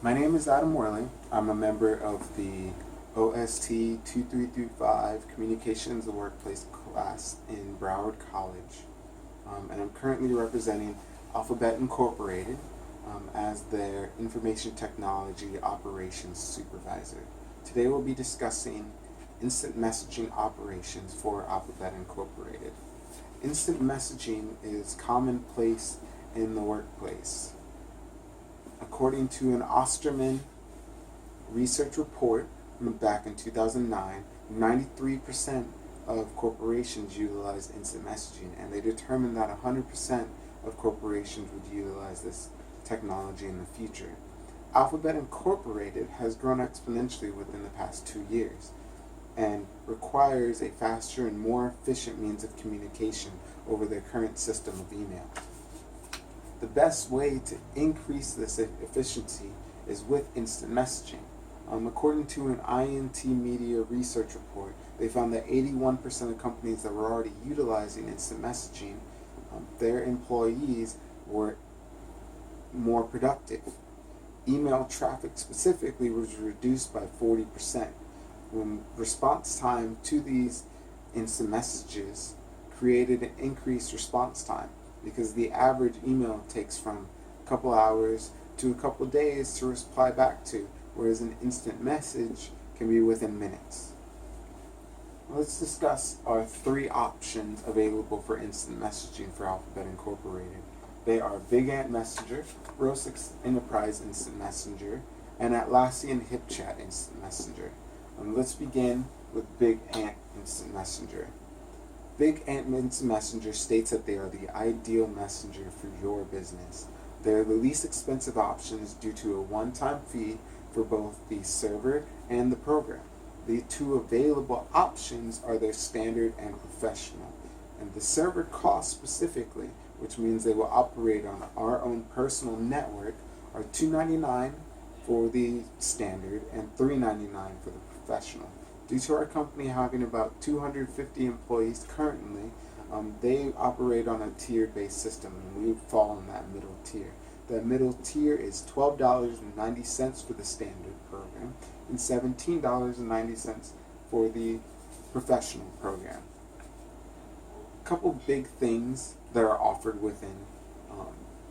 My name is Adam Worley. I'm a member of the OST 2335 Communications and Workplace class in Broward College. And I'm currently representing Alphabet Incorporated as their Information Technology Operations Supervisor. Today we'll be discussing instant messaging operations for Alphabet Incorporated. Instant messaging is commonplace in the workplace. According to an Osterman research report back in 2009, 93% of corporations utilize instant messaging, and they determined that 100% of corporations would utilize this technology in the future. Alphabet Incorporated has grown exponentially within the past 2 years and requires a faster and more efficient means of communication over their current system of email. The best way to increase this efficiency is with instant messaging. According to an INT Media research report, they found that 81% of companies that were already utilizing instant messaging, their employees were more productive. Email traffic specifically was reduced by 40%. When response time to these instant messages created an increased response time, because the average email takes from a couple hours to a couple days to reply back to, whereas an instant message can be within minutes. Let's discuss our three options available for instant messaging for Alphabet Incorporated. They are Big Ant Messenger, Rosix Enterprise Instant Messenger, and Atlassian HipChat Instant Messenger. Let's begin with Big Ant Instant Messenger. Big Ant Instant Messenger states that they are the ideal messenger for your business. They are the least expensive options due to a one-time fee for both the server and the program. The two available options are their standard and professional. And the server cost specifically, which means they will operate on our own personal network, are $299 for the standard and $399 for the professional. Due to our company having about 250 employees currently, they operate on a tier-based system, and we fall in that middle tier. The middle tier is $12.90 for the standard program and $17.90 for the professional program. A couple big things that are offered within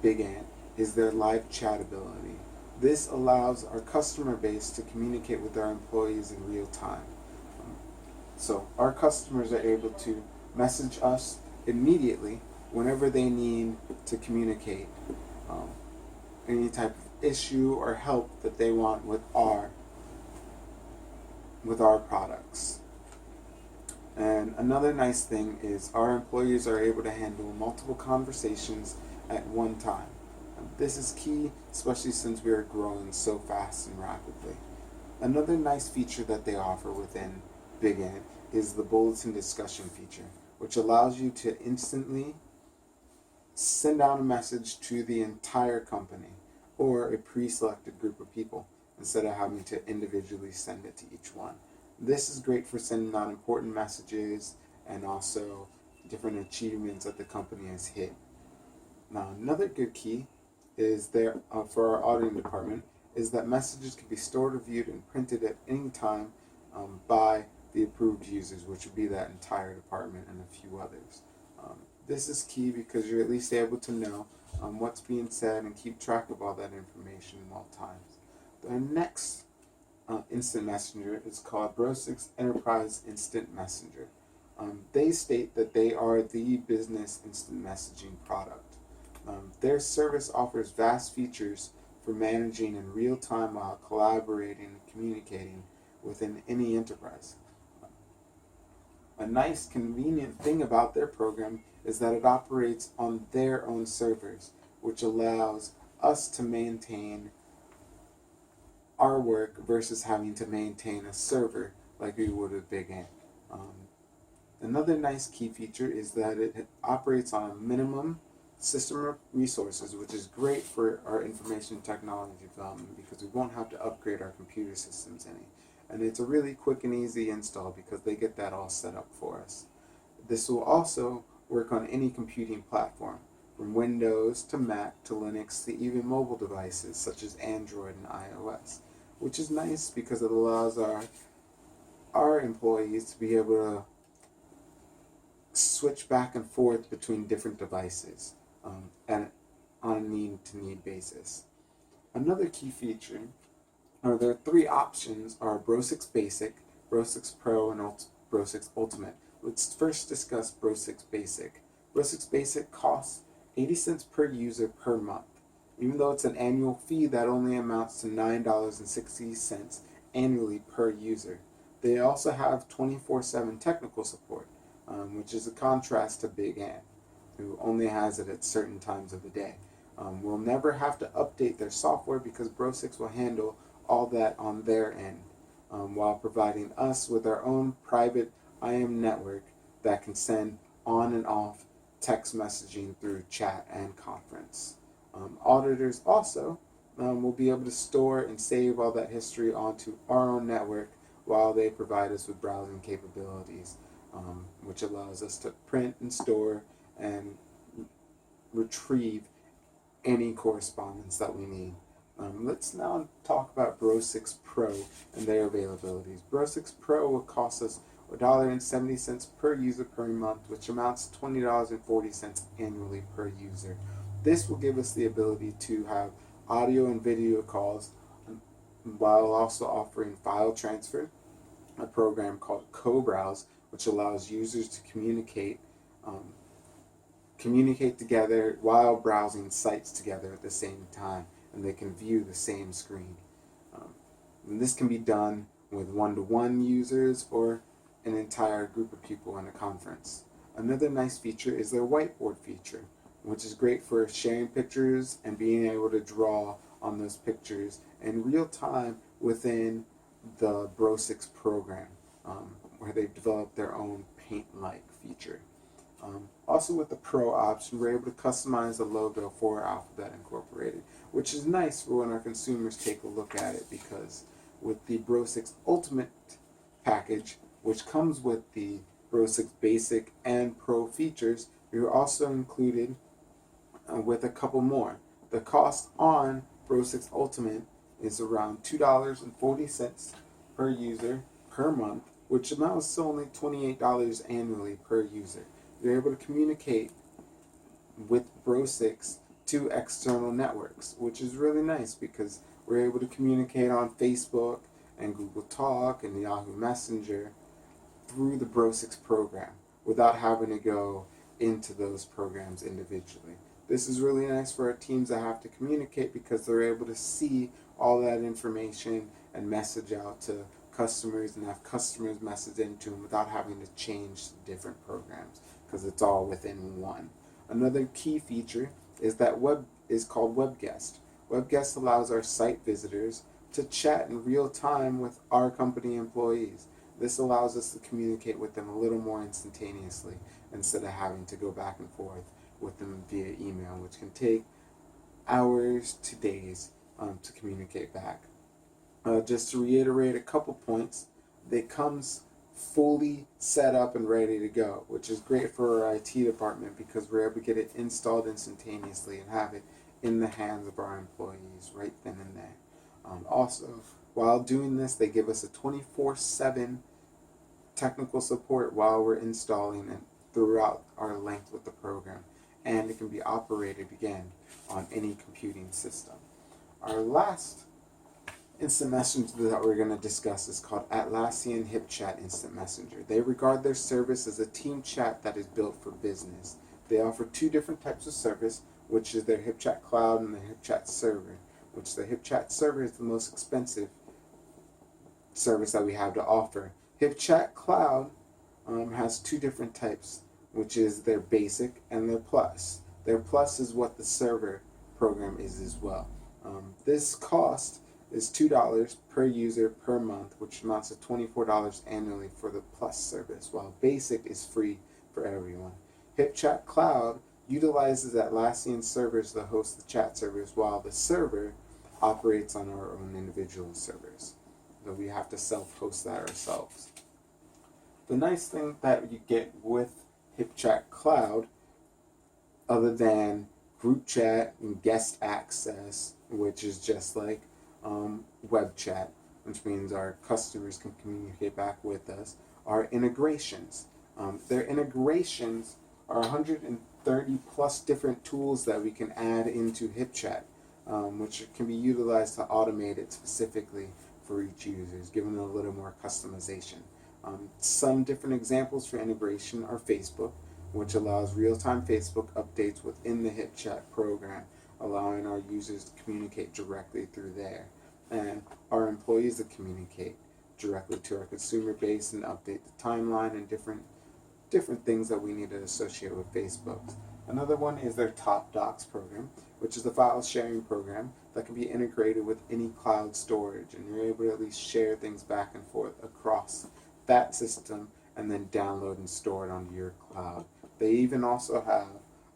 Big Ant is their live chat ability. This allows our customer base to communicate with our employees in real time. So our customers are able to message us immediately whenever they need to communicate any type of issue or help that they want with our products. And another nice thing is our employees are able to handle multiple conversations at one time. This is key, especially since we are growing so fast and rapidly. Another nice feature that they offer within Big Ant is the bulletin discussion feature, which allows you to instantly send out a message to the entire company or a pre-selected group of people instead of having to individually send it to each one. This is great for sending out important messages and also different achievements that the company has hit. Now, another good key is there for our auditing department is that messages can be stored, reviewed, and printed at any time by the approved users, which would be that entire department and a few others. This is key because you're at least able to know what's being said and keep track of all that information at all times. The next instant messenger is called Brosix Enterprise Instant Messenger. They state that they are the business instant messaging product. Their service offers vast features for managing in real time while collaborating and communicating within any enterprise. A nice convenient thing about their program is that it operates on their own servers, which allows us to maintain our work versus having to maintain a server like we would with Big Ant. Another nice key feature is that it operates on a minimum system resources, which is great for our information technology development because we won't have to upgrade our computer systems any. And it's a really quick and easy install because they get that all set up for us. This will also work on any computing platform. from Windows to Mac to Linux to even mobile devices such as Android and iOS, which is nice because it allows our employees to be able to switch back and forth between different devices and on a need-to-need basis. Another key feature, or there are three options, are Bro6 Basic, Bro6 Pro, and Bro6 Ultimate. Let's first discuss Bro6 Basic. Bro6 Basic costs 80 cents per user per month. Even though it's an annual fee, that only amounts to $9.60 annually per user. They also have 24/7 technical support, which is a contrast to Big Ant, who only has it at certain times of the day. We'll never have to update their software because Bro6 will handle all that on their end, while providing us with our own private IM network that can send on and off text messaging through chat and conference. Auditors also will be able to store and save all that history onto our own network while they provide us with browsing capabilities, which allows us to print and store and retrieve any correspondence that we need. Let's now talk about Bro6 Pro and their availabilities. Bro6 Pro will cost us $1.70 per user per month, which amounts to $20.40 annually per user. This will give us the ability to have audio and video calls while also offering file transfer, a program called Co-Browse, which allows users to communicate together while browsing sites together at the same time, and they can view the same screen. And this can be done with one-to-one users or an entire group of people in a conference. Another nice feature is their whiteboard feature, which is great for sharing pictures and being able to draw on those pictures in real time within the Bro6 program, where they've developed their own paint-like feature. Also with the Pro option, we're able to customize the logo for Alphabet Incorporated, which is nice for when our consumers take a look at it, because with the Bro6 Ultimate package, which comes with the Bro6 Basic and Pro features, you're also included with a couple more. The cost on Bro6 Ultimate is around $2.40 per user per month, which amounts to only $28 annually per user. You're able to communicate with Bro6 to external networks, which is really nice because we're able to communicate on Facebook and Google Talk and Yahoo Messenger through the Bro6 program without having to go into those programs individually. This is really nice for our teams that have to communicate because they're able to see all that information and message out to customers and have customers message into them without having to change different programs because it's all within one. Another key feature is that is called WebGuest. WebGuest allows our site visitors to chat in real time with our company employees. This allows us to communicate with them a little more instantaneously instead of having to go back and forth with them via email, which can take hours to days to communicate back. Just to reiterate a couple points, it comes fully set up and ready to go, which is great for our IT department because we're able to get it installed instantaneously and have it in the hands of our employees right then and there. Also, while doing this, they give us a 24/7 technical support while we're installing it throughout our length with the program, and it can be operated again on any computing system. Our last instant messenger that we're going to discuss is called Atlassian HipChat Instant Messenger. They regard their service as a team chat that is built for business. They offer two different types of service, which is their HipChat Cloud and their HipChat Server, which the HipChat Server is the most expensive service that we have to offer. HipChat Cloud has two different types, which is their Basic and their Plus. Their Plus is what the server program is as well. This cost is $2 per user per month, which amounts to $24 annually for the Plus service, while Basic is free for everyone. HipChat Cloud utilizes Atlassian servers to host the chat servers, while the server operates on our own individual servers. So we have to self-host that ourselves. The nice thing that you get with HipChat Cloud, other than group chat and guest access, which is just like web chat, which means our customers can communicate back with us. Our integrations. Their integrations are 130 plus different tools that we can add into HipChat, which can be utilized to automate it specifically for each user, giving it a little more customization. Some different examples for integration are Facebook, which allows real-time Facebook updates within the HipChat program, allowing our users to communicate directly through there, and our employees to communicate directly to our consumer base and update the timeline and different things that we need to associate with Facebook. Another one is their Top Docs program, which is the file sharing program that can be integrated with any cloud storage, and you're able to at least share things back and forth across that system and then download and store it onto your cloud. They even also have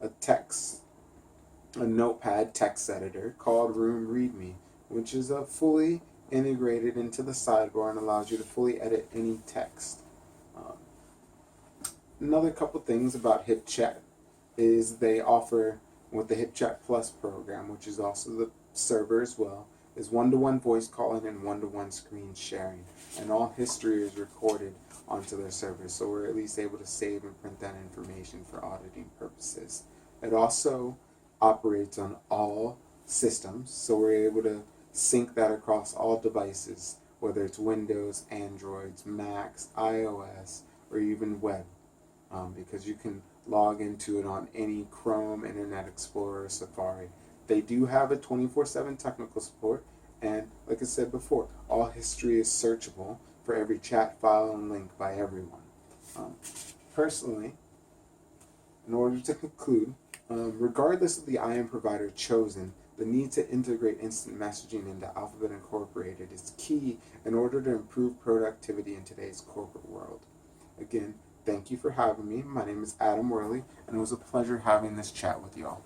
a notepad text editor called Room README, which is a fully integrated into the sidebar and allows you to fully edit any text. Another couple things about HipChat is they offer with the HipChat Plus program, which is also the server as well, is one-to-one voice calling and one-to-one screen sharing, and all history is recorded onto their server, so we're at least able to save and print that information for auditing purposes. It also operates on all systems, so we're able to sync that across all devices, whether it's Windows, Androids, Macs, iOS, or even web, because you can log into it on any Chrome, Internet Explorer, Safari. They do have a 24/7 technical support, and like I said before, all history is searchable for every chat file and link by everyone. Personally, in order to conclude, regardless of the IM provider chosen, the need to integrate instant messaging into Alphabet Incorporated is key in order to improve productivity in today's corporate world. Again, thank you for having me. My name is Adam Worley, and it was a pleasure having this chat with y'all.